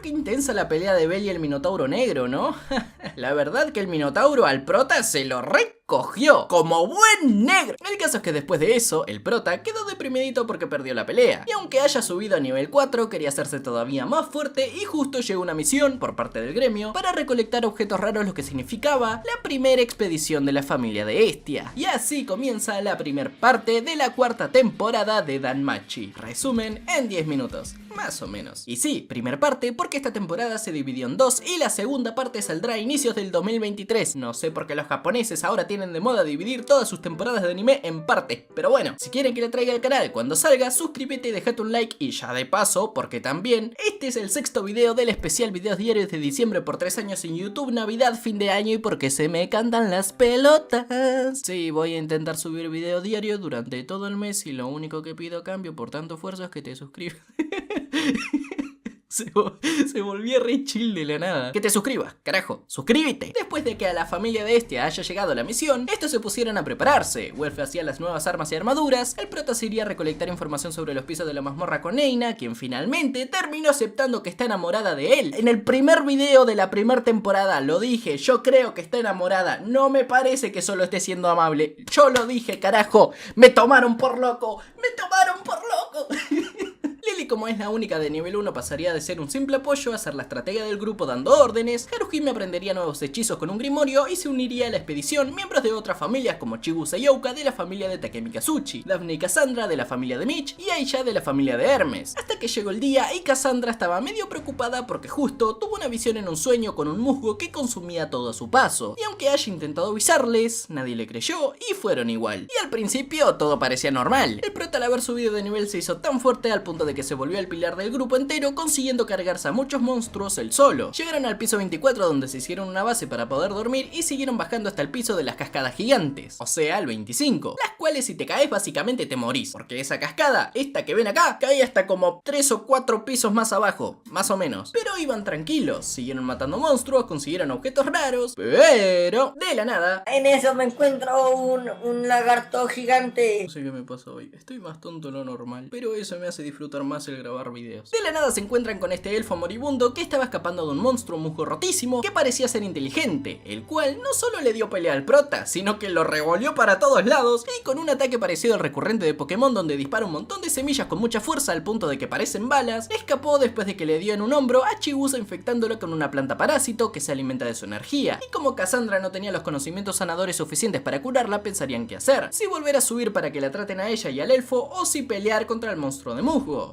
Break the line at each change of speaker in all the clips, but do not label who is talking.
qué intensa la pelea de Bell y el Minotauro negro, ¿no? La verdad que el Minotauro al prota se lo recogió como buen negro. El caso es que después de eso, el prota quedó deprimidito porque perdió la pelea. Y aunque haya subido a nivel 4, quería hacerse todavía más fuerte y justo llegó una misión por parte del gremio para recolectar objetos raros, lo que significaba la primera expedición de la familia de Hestia. Y así comienza la primera parte de la cuarta temporada de Danmachi. Resumen en 10 minutos. Más o menos. Y sí, primer parte porque esta temporada se dividió en dos y la segunda parte saldrá a inicios del 2023. No sé por qué los japoneses ahora tienen de moda dividir todas sus temporadas de anime en partes. Pero bueno, si quieren que la traiga al canal cuando salga, suscríbete y dejate un like. Y ya de paso, porque también este es el sexto video del especial videos diarios de diciembre por 3 años en YouTube, Navidad, fin de año y porque se me cantan las pelotas. Sí, voy a intentar subir video diario durante todo el mes y lo único que pido a cambio por tanto esfuerzo es que te suscribas. Se volvía re chill de la nada. Que te suscribas, carajo, suscríbete. Después de que a la familia de Hestia haya llegado la misión, estos se pusieron a prepararse. Welfe hacía las nuevas armas y armaduras. El prota se iría a recolectar información sobre los pisos de la mazmorra con Eina, quien finalmente terminó aceptando que está enamorada de él. En el primer video de la primera temporada lo dije, yo creo que está enamorada. No me parece que solo esté siendo amable. Yo lo dije, carajo. Me tomaron por loco. Me tomaron por loco. Lily, como es la única de nivel 1, pasaría de ser un simple apoyo a ser la estratega del grupo dando órdenes. Haruhime aprendería nuevos hechizos con un grimorio y se uniría a la expedición miembros de otras familias como Chigusa y Ouka de la familia de Takemi Kazuchi, Daphne y Cassandra de la familia de Mitch y Aisha de la familia de Hermes. Hasta que llegó el día y Cassandra estaba medio preocupada porque justo tuvo una visión en un sueño con un musgo que consumía todo a su paso. Y aunque haya intentado avisarles, nadie le creyó y fueron igual. Y al principio todo parecía normal. El prota al haber subido de nivel se hizo tan fuerte al punto de que se volvió el pilar del grupo entero, consiguiendo cargarse a muchos monstruos él solo. Llegaron al piso 24 donde se hicieron una base para poder dormir y siguieron bajando hasta el piso de las cascadas gigantes, o sea el 25, las cuales si te caes básicamente te morís, porque esa cascada, esta que ven acá, cae hasta como 3 o 4 pisos más abajo, más o menos. Pero iban tranquilos, siguieron matando monstruos, consiguieron objetos raros, pero de la nada,
en eso me encuentro un lagarto gigante.
No sé qué me pasa hoy, estoy más tonto de lo normal, pero eso me hace disfrutar más el grabar videos. De la nada se encuentran con este elfo moribundo que estaba escapando de un monstruo musgo rotísimo que parecía ser inteligente, el cual no solo le dio pelea al prota, sino que lo revolvió para todos lados y con un ataque parecido al recurrente de Pokémon donde dispara un montón de semillas con mucha fuerza al punto de que parecen balas, escapó después de que le dio en un hombro a Chigusa infectándolo con una planta parásito que se alimenta de su energía. Y como Cassandra no tenía los conocimientos sanadores suficientes para curarla, pensarían qué hacer, si volver a subir para que la traten a ella y al elfo o si pelear contra el monstruo de musgo.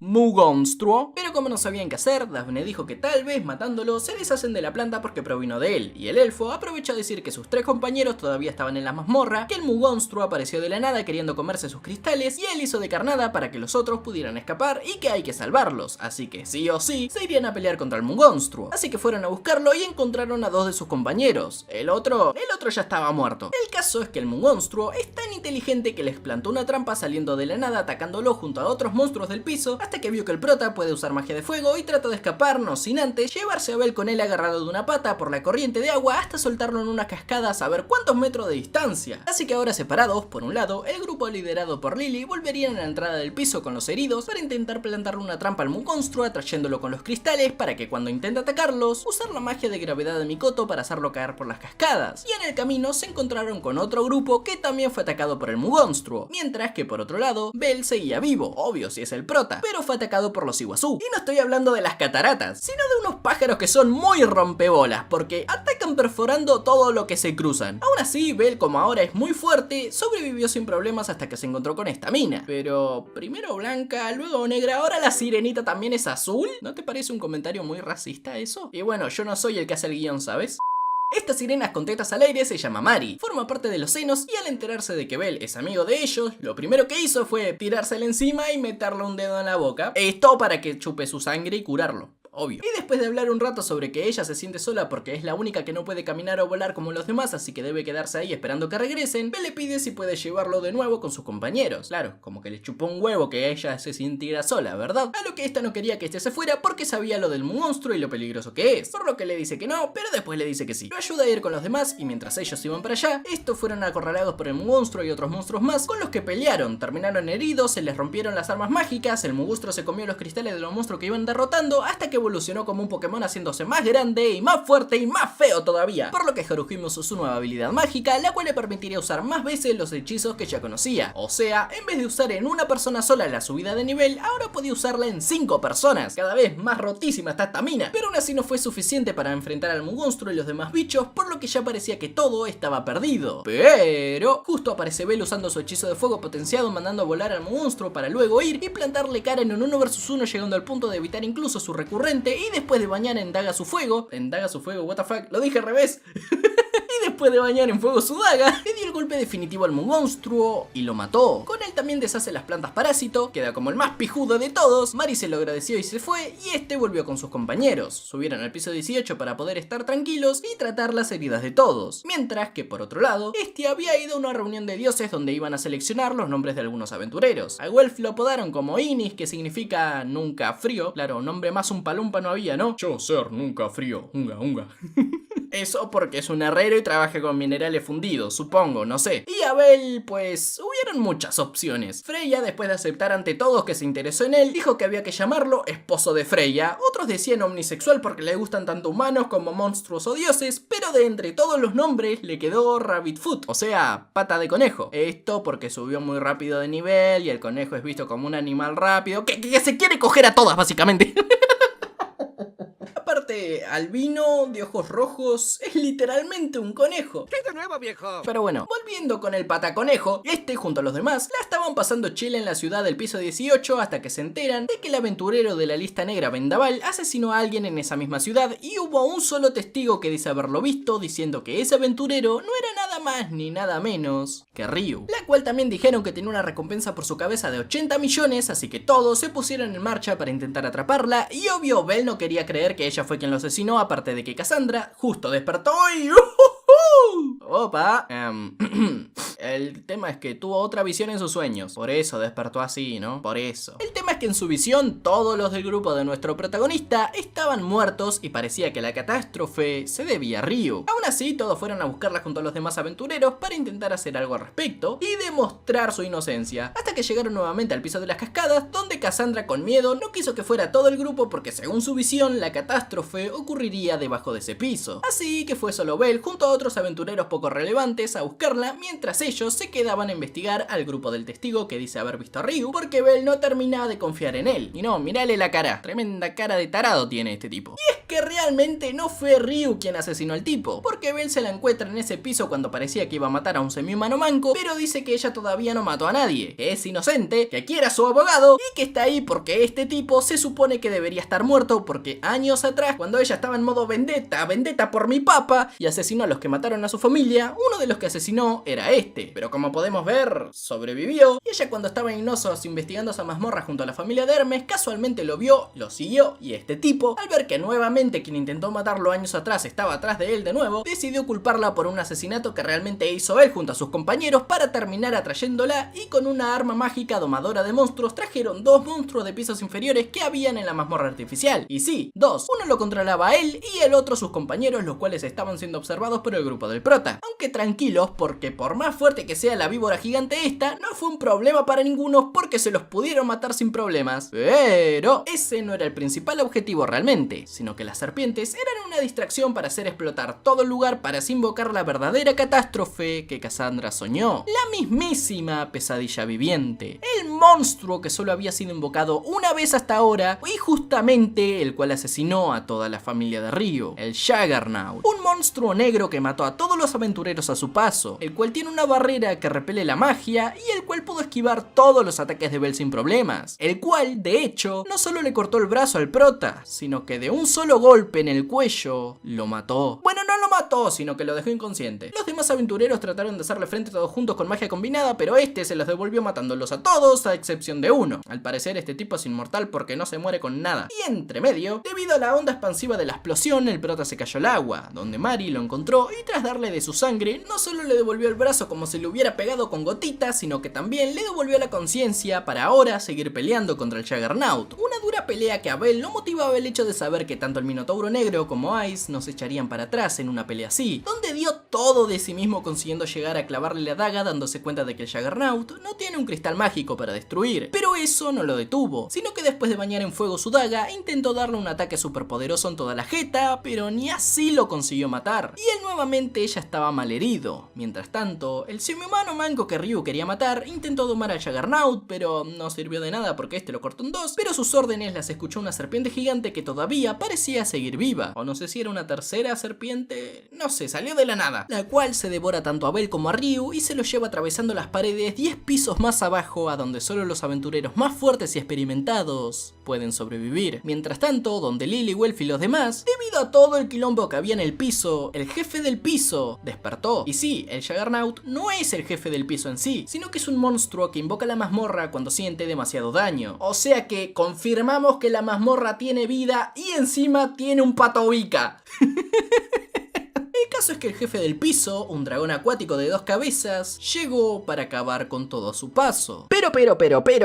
Mugonstruo. Pero como no sabían qué hacer, Daphne dijo que tal vez matándolo se deshacen de la planta porque provino de él, y el elfo aprovechó a decir que sus 3 compañeros todavía estaban en la mazmorra, que el Mugonstruo apareció de la nada queriendo comerse sus cristales y él hizo de carnada para que los otros pudieran escapar y que hay que salvarlos, así que sí o sí se irían a pelear contra el Mugonstruo. Así que fueron a buscarlo y encontraron a 2 de sus compañeros. El otro ya estaba muerto. El caso es que el Mugonstruo es tan inteligente que les plantó una trampa saliendo de la nada atacándolo junto a otros monstruos del piso, hasta que vio que el prota puede usar magia de fuego y trata de escapar, no sin antes llevarse a Bell con él agarrado de una pata por la corriente de agua hasta soltarlo en una cascada a saber cuántos metros de distancia. Así que ahora separados, por un lado, el grupo liderado por Lily volverían a la entrada del piso con los heridos para intentar plantarle una trampa al Mugonstruo atrayéndolo con los cristales para que cuando intente atacarlos, usar la magia de gravedad de Mikoto para hacerlo caer por las cascadas. Y en el camino se encontraron con otro grupo que también fue atacado por el Mugonstruo, mientras que por otro lado, Bell seguía vivo, obvio si es el prota, pero fue atacado por los Iguazú. Y no estoy hablando de las cataratas, sino de unos pájaros que son muy rompebolas, porque atacan perforando todo lo que se cruzan. Aún así, Bell, como ahora es muy fuerte, sobrevivió sin problemas hasta que se encontró con esta mina. Pero primero blanca, luego negra, ahora la sirenita también es azul. ¿No te parece un comentario muy racista eso? Y bueno, yo no soy el que hace el guión, ¿sabes? Esta sirena con tetas al aire se llama Mari, forma parte de los senos y al enterarse de que Bell es amigo de ellos, lo primero que hizo fue tirársele encima y meterle un dedo en la boca. Esto para que chupe su sangre y curarlo. obvio. Y después de hablar un rato sobre que ella se siente sola porque es la única que no puede caminar o volar como los demás, así que debe quedarse ahí esperando que regresen, Belle le pide si puede llevarlo de nuevo con sus compañeros. Claro, como que le chupó un huevo que ella se sintiera sola, ¿verdad? A lo que esta no quería que este se fuera porque sabía lo del monstruo y lo peligroso que es, por lo que le dice que no, pero después le dice que sí. Lo ayuda a ir con los demás y mientras ellos iban para allá, estos fueron acorralados por el monstruo y otros monstruos más con los que pelearon, terminaron heridos, se les rompieron las armas mágicas, el monstruo se comió los cristales de los monstruos que iban derrotando hasta que evolucionó como un Pokémon haciéndose más grande y más fuerte y más feo todavía, por lo que Haruhime usó su nueva habilidad mágica, la cual le permitiría usar más veces los hechizos que ya conocía. O sea, en vez de usar en una persona sola la subida de nivel, ahora podía usarla en 5 personas. Cada vez más rotísima está esta mina, pero aún así no fue suficiente para enfrentar al monstruo y los demás bichos, por lo que ya parecía que todo estaba perdido. Pero justo aparece Belle usando su hechizo de fuego potenciado, mandando a volar al monstruo para luego ir y plantarle cara en un 1 vs 1, llegando al punto de evitar incluso su recurrente, y después de bañar en daga su fuego, what the fuck, lo dije al revés. Y después de bañar en fuego su daga, le dio el golpe definitivo al monstruo y lo mató. Con él también deshace las plantas parásito, queda como el más pijudo de todos. Mari se lo agradeció y se fue, y este volvió con sus compañeros. Subieron al piso 18 para poder estar tranquilos y tratar las heridas de todos. Mientras que por otro lado, este había ido a una reunión de dioses donde iban a seleccionar los nombres de algunos aventureros. A Welf lo apodaron como Inis, que significa nunca frío. Claro, nombre más un palumpa no había, ¿no? Yo ser nunca frío, unga. Eso porque es un herrero y trabaja con minerales fundidos, supongo, no sé. Y Abel, pues, hubieron muchas opciones. Freya, después de aceptar ante todos que se interesó en él, dijo que había que llamarlo esposo de Freya. Otros decían omnisexual porque le gustan tanto humanos como monstruos o dioses, pero de entre todos los nombres le quedó Rabbit Foot, o sea, pata de conejo. Esto porque subió muy rápido de nivel y el conejo es visto como un animal rápido que se quiere coger a todas, básicamente. Aparte, albino, de ojos rojos, es literalmente un conejo.
¿Qué de nuevo, viejo?
Pero bueno, volviendo con el pataconejo, este junto a los demás la estaban pasando chile en la ciudad del piso 18 hasta que se enteran de que el aventurero de la lista negra Vendaval asesinó a alguien en esa misma ciudad, y hubo un solo testigo que dice haberlo visto, diciendo que ese aventurero no era nada más ni nada menos que Ryu, la cual también dijeron que tenía una recompensa por su cabeza de 80 millones, así que todos se pusieron en marcha para intentar atraparla, y obvio Belle no quería creer que ella fue quien lo asesinó, aparte de que Cassandra justo despertó y... Opa. El tema es que tuvo otra visión en sus sueños, por eso despertó así, ¿no? Por eso. El tema es que en su visión todos los del grupo de nuestro protagonista estaban muertos y parecía que la catástrofe se debía a Ryu. Aún así, todos fueron a buscarla junto a los demás aventureros para intentar hacer algo al respecto y demostrar su inocencia, hasta que llegaron nuevamente al piso de las cascadas, donde Cassandra con miedo no quiso que fuera todo el grupo porque según su visión la catástrofe ocurriría debajo de ese piso. Así que fue solo Belle junto a otros aventureros poco relevantes a buscarla, mientras ellos se quedaban a investigar al grupo del testigo que dice haber visto a Ryu, porque Belle no terminaba de confiar en él. Y no, mirale la cara, tremenda cara de tarado tiene este tipo. Y es que realmente no fue Ryu quien asesinó al tipo, porque Belle se la encuentra en ese piso cuando parecía que iba a matar a un semi-humano manco, pero dice que ella todavía no mató a nadie, que es inocente, que quiere a su abogado y que está ahí porque este tipo se supone que debería estar muerto, porque años atrás, cuando ella estaba en modo vendetta por mi papa, y asesinó a los que mataron a su familia, uno de los que asesinó era este, pero como podemos ver, sobrevivió, y ella cuando estaba en Knossos investigando esa mazmorra junto a la familia de Hermes, casualmente lo vio, lo siguió, y este tipo, al ver que nuevamente quien intentó matarlo años atrás estaba atrás de él de nuevo, decidió culparla por un asesinato que realmente hizo él junto a sus compañeros para terminar atrayéndola, y con una arma mágica domadora de monstruos trajeron 2 monstruos de pisos inferiores que habían en la mazmorra artificial, y sí, 2, uno lo controlaba a él y el otro sus compañeros, los cuales estaban siendo observados por el grupo del prota, aunque tranquilos porque por más fuerte que sea la víbora gigante esta, no fue un problema para ninguno porque se los pudieron matar sin problemas. Pero ese no era el principal objetivo realmente, sino que las serpientes eran una distracción para hacer explotar todo el lugar para así invocar la verdadera catástrofe que Cassandra soñó, la mismísima pesadilla viviente, el monstruo que solo había sido invocado una vez hasta ahora y justamente el cual asesinó a toda la familia de Ryu, el Juggernaut, un monstruo negro que mató a todos los aventureros a su paso, el cual tiene una barrera que repele la magia y el cual pudo esquivar todos los ataques de Belle sin problemas, el cual, de hecho, no solo le cortó el brazo al prota, sino que de un solo golpe en el cuello, lo mató. Bueno, no lo mató, sino que lo dejó inconsciente. Los demás aventureros trataron de hacerle frente todos juntos con magia combinada, pero este se los devolvió matándolos a todos, a excepción de uno. Al parecer este tipo es inmortal porque no se muere con nada. Y entre medio, debido a la onda expansiva de la explosión, el prota se cayó al agua, donde Mari lo encontró y tras darle de su sangre, no solo le devolvió el brazo como si le hubiera pegado con gotitas, sino que también le devolvió la conciencia para ahora seguir peleando contra el Juggernaut. Una dura pelea que a Bell no motivaba el hecho de saber que tanto el Minotauro Negro como Ice no se echarían para atrás en una pelea así, donde dio todo de sí mismo consiguiendo llegar a clavarle la daga dándose cuenta de que el Juggernaut no tiene un cristal mágico para destruir. Pero eso no lo detuvo, sino que después de bañar en fuego su daga, intentó darle un ataque superpoderoso en toda la jeta, pero ni así lo consiguió matar. Y él nuevamente ya estaba malherido. Mientras tanto, el semi-humano manco que Ryu quería matar intentó domar al Juggernaut, pero no sirvió de nada porque este lo cortó en dos, pero sus órdenes las escuchó una serpiente gigante que todavía parecía seguir viva. O no sé si era una tercera serpiente, no sé, salió de la nada. La cual se devora tanto a Bell como a Ryu y se lo lleva atravesando las paredes 10 pisos más abajo a donde solo los aventureros más fuertes y experimentados pueden sobrevivir. Mientras tanto, donde Lily, Welf y los demás, debido a todo el quilombo que había en el piso, el jefe del piso despertó. Y sí, el Juggernaut no es el jefe del piso en sí, sino que es un monstruo que invoca la mazmorra cuando siente demasiado daño. O sea que confirmamos que la mazmorra tiene vida y encima tiene un patobica. El caso es que el jefe del piso, un dragón acuático de 2 cabezas, llegó para acabar con todo a su paso. Pero,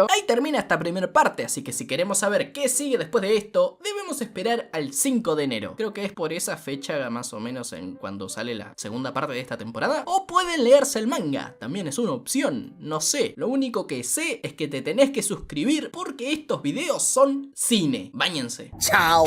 ahí termina esta primera parte, así que si queremos saber qué sigue después de esto, debemos esperar al 5 de enero. Creo que es por esa fecha más o menos en cuando sale la segunda parte de esta temporada. O pueden leerse el manga, también es una opción, no sé. Lo único que sé es que te tenés que suscribir porque estos videos son cine. Báñense.
Chao.